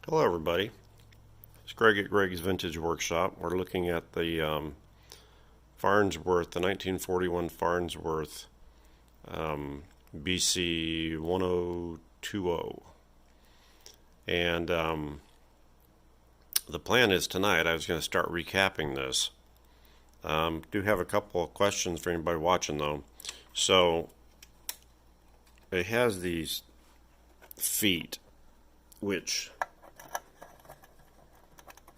Hello everybody, it's Greg at Greg's Vintage Workshop. We're looking at the Farnsworth, the 1941 Farnsworth BC1020. And the plan is tonight I was going to start recapping this. Do have a couple of questions for anybody watching though. So it has these feet, which,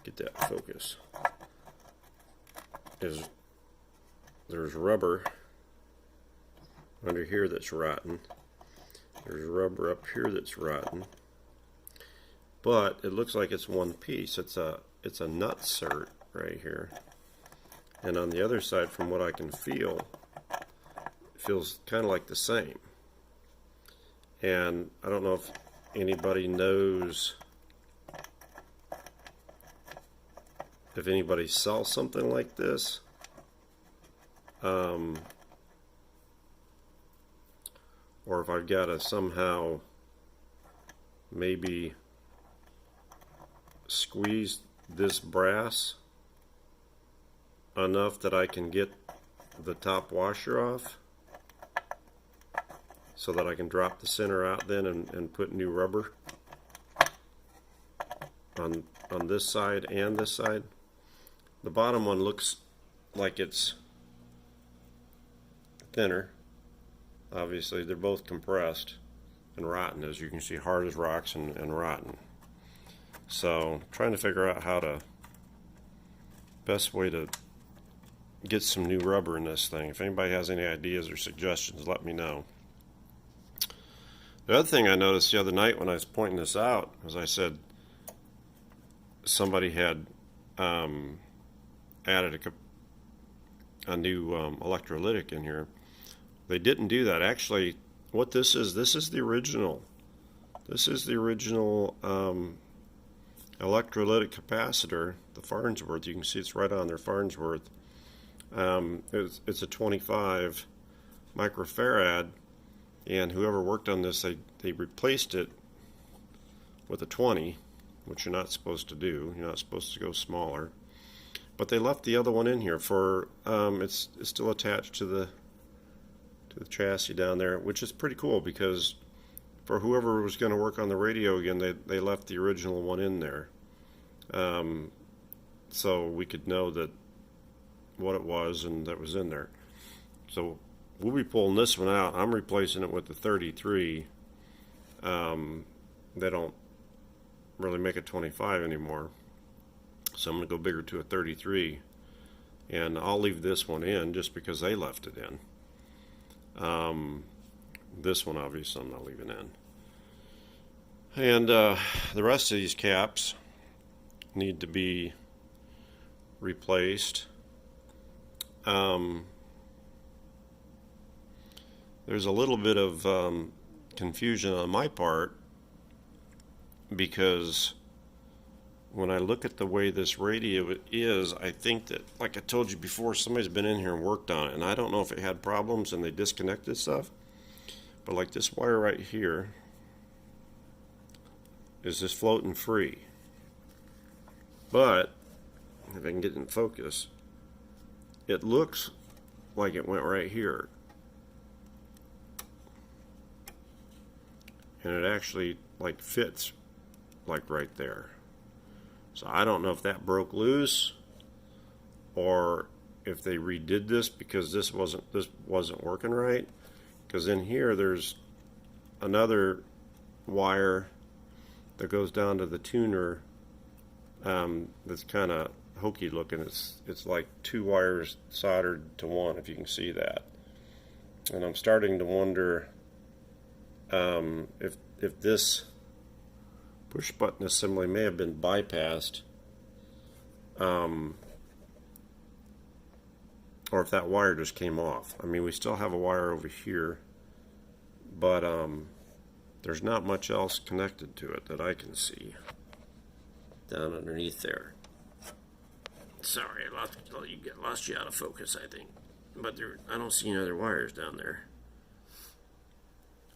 get that focus, there's rubber under here that's rotten. There's rubber up here that's rotten. But it looks like it's one piece. It's a nut cert right here. And on the other side, from what I can feel, it feels kind of like the same. And I don't know if anybody knows if anybody sells something like this. Or if I've got to somehow maybe squeeze this brass enough that I can get the top washer off so that I can drop the center out then and put new rubber on this side and this side. The bottom one looks like it's thinner. Obviously they're both compressed and rotten, as you can see, hard as rocks and rotten. So trying to figure out how to best way to get some new rubber in this thing. If anybody has any ideas or suggestions, let me know. The other thing I noticed the other night when I was pointing this out, as I said, somebody had added a new electrolytic in here. They didn't do that. Actually, what this is the original. This is the original electrolytic capacitor, the Farnsworth. You can see it's right on there, Farnsworth. It's a 25 microfarad, and whoever worked on this, they replaced it with a 20, which you're not supposed to do. You're not supposed to go smaller. But they left the other one in here for it's still attached to the chassis down there, which is pretty cool because for whoever was going to work on the radio again, they left the original one in there, so we could know that what it was and that was in there. So we'll be pulling this one out. I'm replacing it with the 33. They don't really make a 25 anymore, so I'm going to go bigger to a 33, and I'll leave this one in just because they left it in. This one obviously I'm not leaving in. And the rest of these caps need to be replaced. There's a little bit of confusion on my part because when I look at the way this radio is, I think that, like I told you before, somebody's been in here and worked on it, and I don't know if it had problems and they disconnected stuff, but like this wire right here is just floating free. But if I can get it in focus, it looks like it went right here, and it actually like fits like right there. So I don't know if that broke loose or if they redid this because this wasn't working right. Because in here there's another wire that goes down to the tuner that's kind of hokey looking. It's like two wires soldered to one, if you can see that. And I'm starting to wonder if this push button assembly may have been bypassed, or if that wire just came off. I mean, we still have a wire over here, but there's not much else connected to it that I can see down underneath there. Sorry, I lost you out of focus, I think. But I don't see any other wires down there.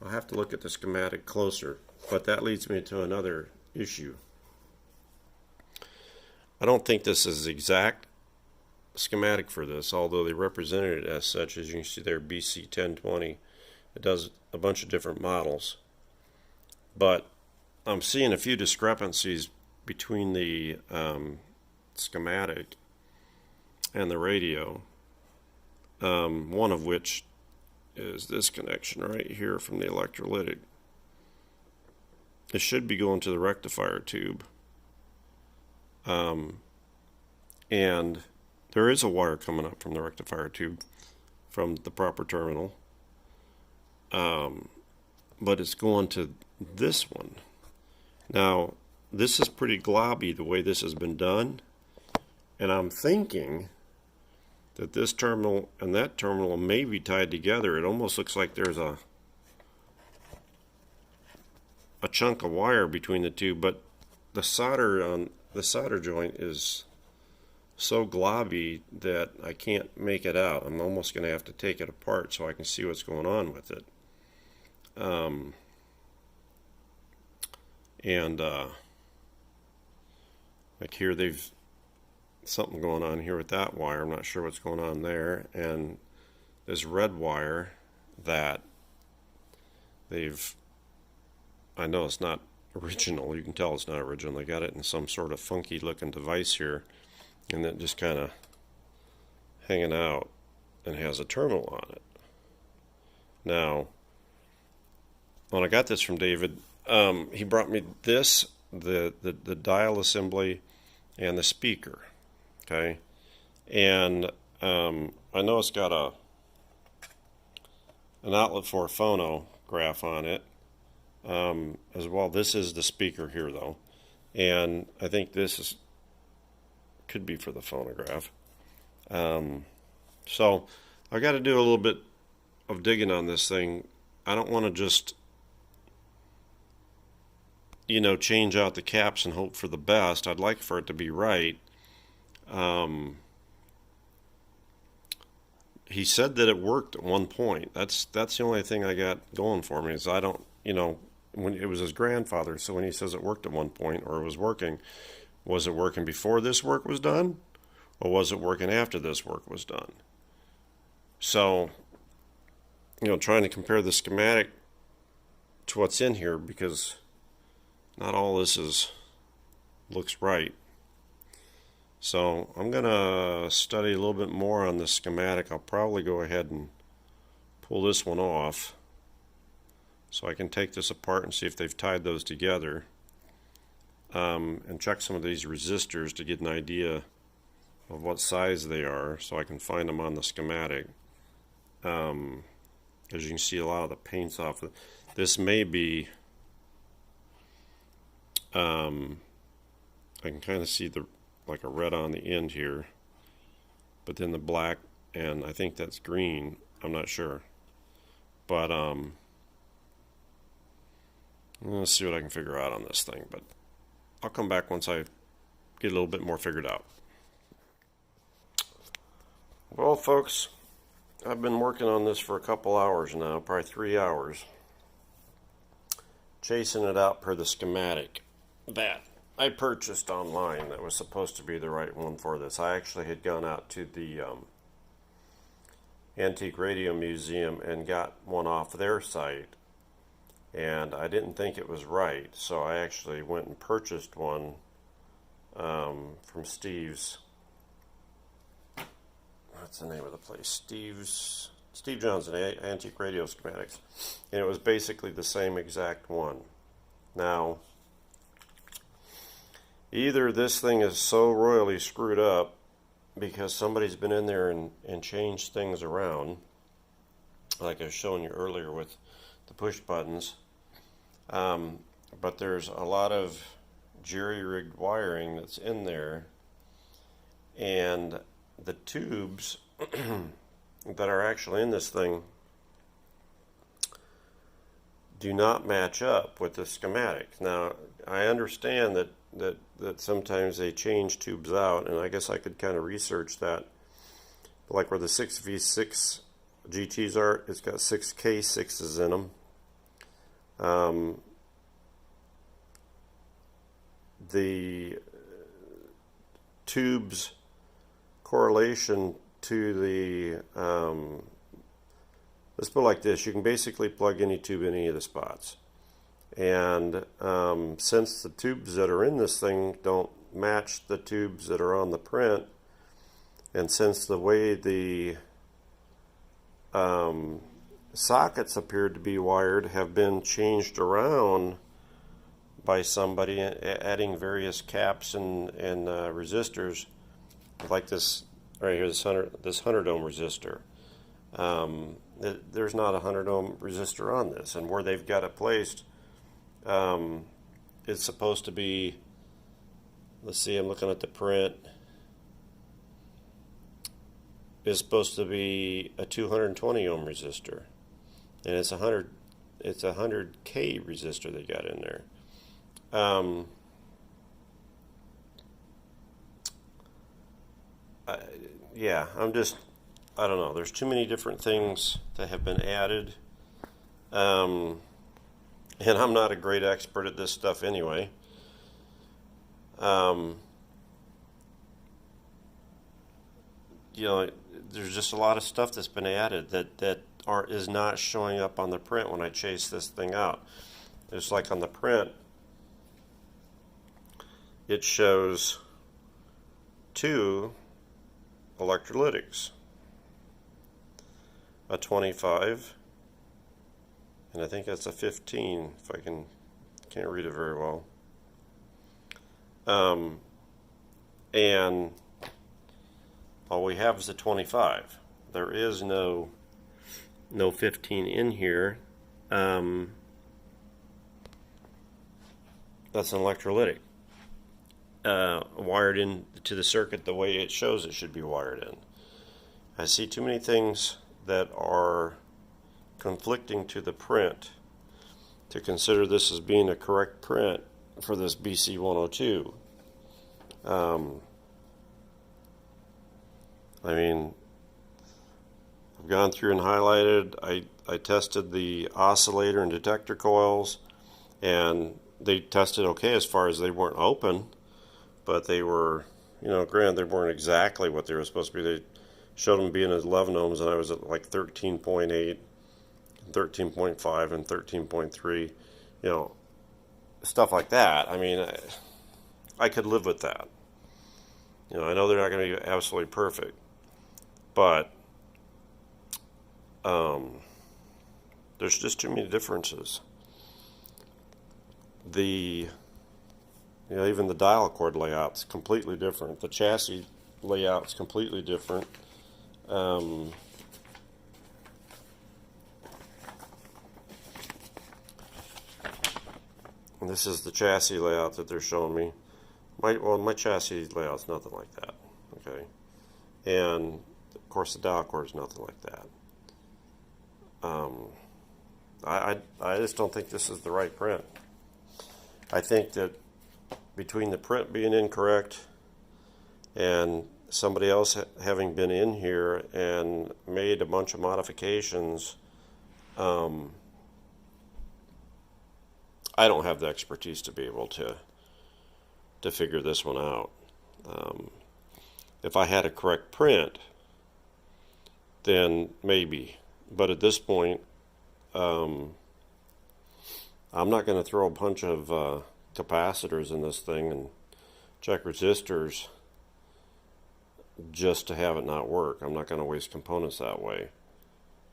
I'll have to look at the schematic closer, but that leads me to another issue. I don't think this is exact schematic for this, although they represented it as such. As you can see there, BC1020. It does a bunch of different models. But I'm seeing a few discrepancies between the schematic and the radio. One of which is this connection right here from the electrolytic. It should be going to the rectifier tube. And there is a wire coming up from the rectifier tube from the proper terminal. But it's going to this one. Now, this is pretty globby the way this has been done. And I'm thinking that this terminal and that terminal may be tied together. It almost looks like there's a chunk of wire between the two, but the solder on the solder joint is so globby that I can't make it out. I'm almost going to have to take it apart so I can see what's going on with it. Like here, they've something going on here with that wire. I'm not sure what's going on there. And this red wire that I know it's not original. You can tell it's not original. They got it in some sort of funky looking device here, and then just kind of hanging out and has a terminal on it. Now, when I got this from David, he brought me this, the dial assembly and the speaker. Okay, and I know it's got an outlet for a phonograph on it as well. This is the speaker here, though, and I think this could be for the phonograph. So I got to do a little bit of digging on this thing. I don't want to just, change out the caps and hope for the best. I'd like for it to be right. He said that it worked at one point. That's the only thing I got going for me, is I don't, when it was his grandfather, so when he says it worked at one point, or it was it working before this work was done, or was it working after this work was done? So, trying to compare the schematic to what's in here, because not all this looks right. So I'm going to study a little bit more on the schematic. I'll probably go ahead and pull this one off so I can take this apart and see if they've tied those together, and check some of these resistors to get an idea of what size they are so I can find them on the schematic. As you can see, a lot of the paint's off. This may be, I can kind of see like a red on the end here, but then the black, and I think that's green. I'm not sure, but let's see what I can figure out on this thing. But I'll come back once I get a little bit more figured out. Well, folks, I've been working on this for a couple hours now, probably 3 hours, chasing it out per the schematic that I purchased online that was supposed to be the right one for this. I actually had gone out to the Antique Radio Museum and got one off their site, and I didn't think it was right, so I actually went and purchased one from Steve's. What's the name of the place? Steve Johnson, Antique Radio Schematics, and it was basically the same exact one. Now, either this thing is so royally screwed up because somebody's been in there and changed things around, like I was showing you earlier with the push buttons, but there's a lot of jerry-rigged wiring that's in there, and the tubes that are actually in this thing do not match up with the schematics. Now, I understand that sometimes they change tubes out, and I guess I could kind of research that. Like where the 6V6 GTs are, it's got 6 K6s in them. tube's correlation to the, let's put it like this, you can basically plug any tube in any of the spots. And since the tubes that are in this thing don't match the tubes that are on the print, and since the way the sockets appeared to be wired have been changed around by somebody adding various caps and resistors, like this right here, this 100 ohm resistor. There's not a 100 ohm resistor on this, and where they've got it placed, it's supposed to be, let's see, I'm looking at the print, it's supposed to be a 220 ohm resistor, and it's a 100K resistor they got in there. Yeah, I don't know. There's too many different things that have been added. And I'm not a great expert at this stuff anyway. You know, there's just a lot of stuff that's been added that is not showing up on the print when I chase this thing out. It's like on the print, it shows 2 electrolytics, a 25, and I think that's a 15, if I can't read it very well. And all we have is a 25. There is no 15 in here. That's an electrolytic. Wired in to the circuit the way it shows it should be wired in. I see too many things that are conflicting to the print to consider this as being a correct print for this BC1020. I mean, I've gone through and highlighted, I tested the oscillator and detector coils, and they tested okay as far as they weren't open, but they were, you know, granted they weren't exactly what they were supposed to be. They showed them being at 11 ohms, and I was at like 13.8, 13.5, and 13.3, you know, stuff like that. I mean, I could live with that. You know, I know they're not going to be absolutely perfect, but there's just too many differences. You know, even the dial cord layout's completely different. The chassis layout's completely different. And this is the chassis layout that they're showing me. My chassis layout's nothing like that. Okay, and of course the dial cord is nothing like that. I just don't think this is the right print. I think that between the print being incorrect and somebody else having been in here and made a bunch of modifications, I don't have the expertise to be able to figure this one out. If I had a correct print, then maybe. But at this point, I'm not going to throw a bunch of capacitors in this thing and check resistors just to have it not work. I'm not going to waste components that way.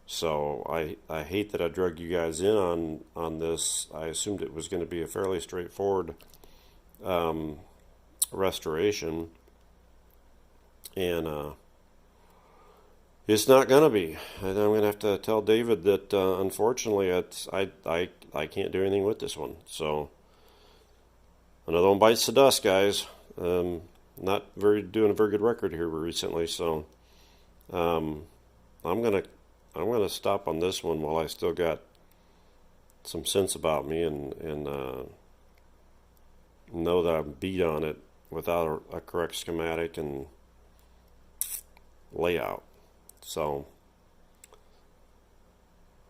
So I hate that I drug you guys in on this. I assumed it was going to be a fairly straightforward restoration, and it's not going to be. And I'm going to have to tell David that unfortunately I can't do anything with this one. So another one bites the dust, guys. Not doing a very good record here recently, so I'm gonna stop on this one while I still got some sense about me and know that I'm beat on it without a correct schematic and layout. So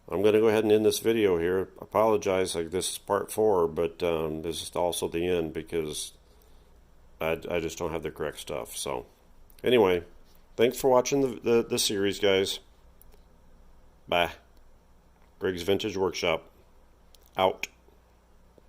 I'm going to go ahead and end this video here. Apologize, like this is part 4, but this is also the end, because I just don't have the correct stuff. So anyway, thanks for watching the series, guys. Bye. Greg's Vintage Workshop out.